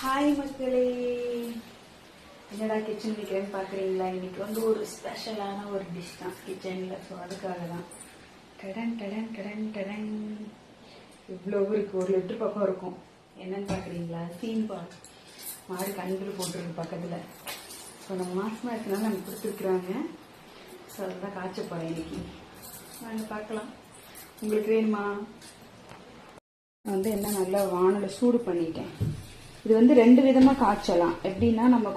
Hi மக்களே, என்னடா kitchen வைக்கிறேன்னு பார்க்குறீங்களா? இன்னைக்கு வந்து ஒரு ஸ்பெஷலான ஒரு டிஷ் தான் கிச்சனில். ஸோ அதுக்காக தான் கடன் கடன் கடன் கடன் இவ்வளோ இருக்குது. 1 லிட்டர் பக்கம் இருக்கும். என்னன்னு பார்க்குறீங்களா? சீம்பால். மாடு கண்கள் போட்டுருக்கு பக்கத்தில். ஸோ நம்ம மாசமாக இருக்கனால நம்ம கொடுத்துருக்குறாங்க. ஸோ அதுதான் காய்ச்ச போகிறேன் இன்னைக்கு. நாங்கள் பார்க்கலாம். உங்களுக்கு வேணுமா? நான் வந்து என்ன நல்லா வானலை சூடு பண்ணிட்டேன். இது வந்து 2 விதமாக காய்ச்சலாம். எப்படின்னா நம்ம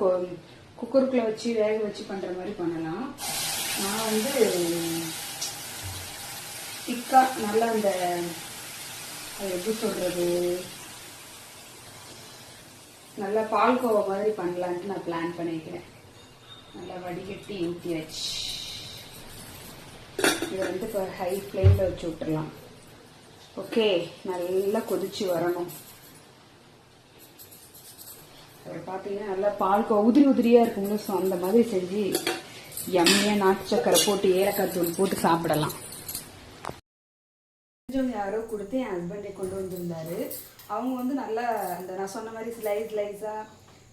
குக்கருக்குள்ளே வச்சு வேக வச்சு பண்ணுற மாதிரி பண்ணலாம். நான் வந்து திக்காக நல்லா அந்த எப்படி சொல்கிறது, நல்லா பால்கோவா மாதிரி பண்ணலான்ட்டு நான் பிளான் பண்ணிக்கிறேன். நல்லா வடிகட்டி ஊற்றி வச்சு இதை வந்து இப்போ ஹை ஃப்ளேமில் வச்சு விட்டுடலாம். ஓகே, நல்லா கொதிச்சு வரணும். பார்த்தீங்கன்னா நல்லா பால்கோவா உதிரி உதிரியாக இருக்குங்க. ஸோ அந்த மாதிரி செஞ்சு எம்மையாக நாட்டு சக்கரை போட்டு ஏலக்காய் தூள் போட்டு சாப்பிடலாம். கொஞ்சம் யாரோ கொடுத்து என் ஹஸ்பண்டை கொண்டு வந்திருந்தாரு. அவங்க வந்து நல்லா அந்த நான் சொன்ன மாதிரி ஸ்லைஸாக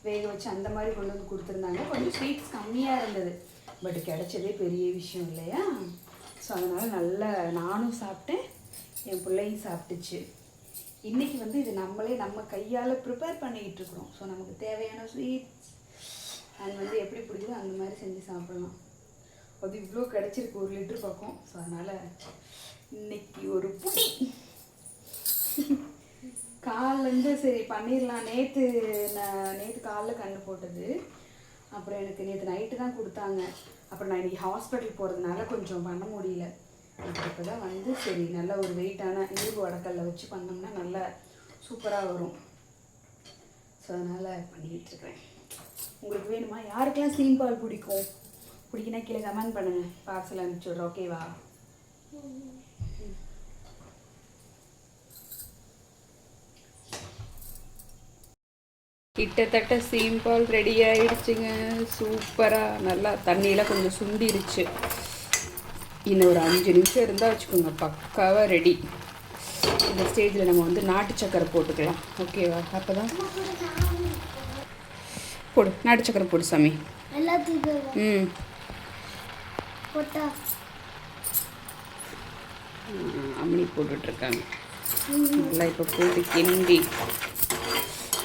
வேக வச்சு அந்த மாதிரி கொண்டு வந்து கொடுத்துருந்தாங்க. கொஞ்சம் ஸ்வீட்ஸ் கம்மியாக இருந்தது, பட் கிடைச்சதே பெரிய விஷயம் இல்லையா? ஸோ அதனால் நல்லா நானும் சாப்பிட்டேன், என் பிள்ளையும் சாப்பிட்டுச்சு. இன்றைக்கி வந்து இது நம்மளே நம்ம கையால் ப்ரிப்பேர் பண்ணிக்கிட்டு இருக்கிறோம். ஸோ நமக்கு தேவையான ஸ்வீட்ஸ் அண்ட் வந்து எப்படி பிடிக்குதோ அந்த மாதிரி செஞ்சு சாப்பிடலாம். அது இவ்வளோ கிடச்சிருக்கு, 1 லிட்டர் பக்கம். ஸோ அதனால் இன்னைக்கு ஒரு புடி காலிலேருந்து சரி பண்ணிடலாம். நேற்று காலைல கண்ணு போட்டது. அப்புறம் எனக்கு நேற்று நைட்டு தான் கொடுத்தாங்க. அப்புறம் நான் இன்றைக்கி ஹாஸ்பிட்டல் போகிறதுனால கொஞ்சம் பண்ண முடியல. இப்போ தான் வந்து சரி நல்லா ஒரு வெயிட்டான இரும்பு வடக்கல்ல வச்சு பண்ணோம்னா நல்லா சூப்பராக வரும். ஸோ அதனால் பண்ணிகிட்ருக்கிறேன். உங்களுக்கு வேணுமா? யாருக்கெல்லாம் சீம்பால் பிடிக்குன்னா கீழே கமெண்ட் பண்ணுங்கள், பார்சல் அனுப்பிச்சுட்றோம். ஓகேவா? கிட்டத்தட்ட சீம்பால் ரெடி ஆகிடுச்சுங்க. சூப்பராக நல்லா தண்ணியெலாம் கொஞ்சம் சுண்டிருச்சு. இன்னும் ஒரு 5 நிமிஷம் இருந்தால் வச்சுக்கோங்க, பக்காவாக ரெடி. இந்த ஸ்டேஜில் நம்ம வந்து நாட்டு சக்கரை போட்டுக்கலாம். ஓகேவா? அப்போ தான் போடு, நாட்டு சக்கரை போடு சாமி. அம்மனி போட்டுட்ருக்காங்க. நல்லா இப்போ போட்டு கிண்டி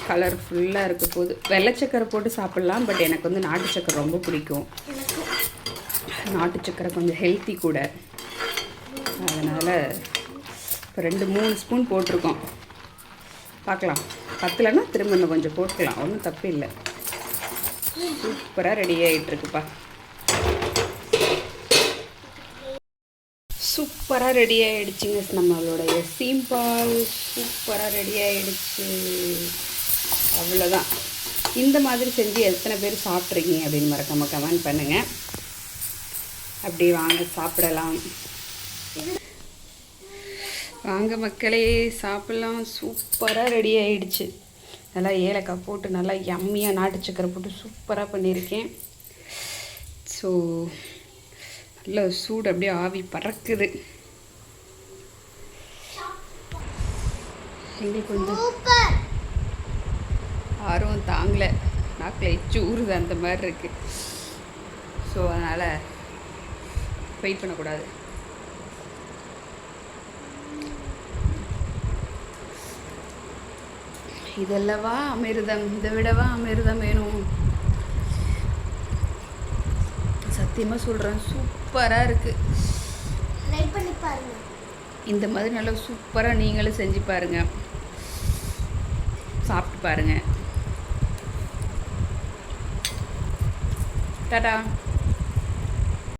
கலர்ஃபுல்லாக இருக்க போது. வெள்ளை சக்கரை போட்டு சாப்பிட்லாம், பட் எனக்கு வந்து நாட்டு சக்கரை ரொம்ப பிடிக்கும். நாட்டு சக்கரை கொஞ்சம் ஹெல்த்தி கூட. அதனால் இப்போ 2-3 ஸ்பூன் போட்டிருக்கோம். பார்க்கலாம், பத்தலைன்னா திரும்ப இன்னும் கொஞ்சம் போட்டுக்கலாம். ஒன்றும் தப்பு இல்லை. சூப்பராக ரெடி ஆகிட்டுருக்குப்பா. சூப்பராக ரெடி ஆகிடுச்சுங்க. நம்மளுடைய சீம்பால் சூப்பராக ரெடி ஆகிடுச்சு. அவ்வளோதான். இந்த மாதிரி செஞ்சு எத்தனை பேர் சாப்பிட்ருக்கீங்க அப்படின்னு மறக்காம கமெண்ட் பண்ணுங்கள். அப்படி வாங்க சாப்பிடலாம். வாங்க மக்களே சாப்பிட்லாம். சூப்பராக ரெடி ஆகிடுச்சு. நல்லா ஏலக்காய் போட்டு நல்லா யம்மியாக நாட்டு சக்கரை போட்டு சூப்பராக பண்ணியிருக்கேன். ஸோ நல்ல சூடு அப்படியே ஆவி பறக்குது. எங்களுக்கு கொஞ்சம் ஆர்வம் தாங்கலை, நாக்கில் எச்சு ஊறுது அந்த மாதிரி இருக்குது. ஸோ அதனால் வெயிட் பண்ணக்கூடாது. இதெல்லவா அமிர்தம், இதை விடவா அமிர்தம் வேணும்? சத்தியமாக சொல்கிறேன், சூப்பராக இருக்குது. இந்த மாதிரி நல்லா சூப்பராக நீங்களும் செஞ்சு பாருங்கள், சாப்பிட்டு பாருங்கள். டாடா.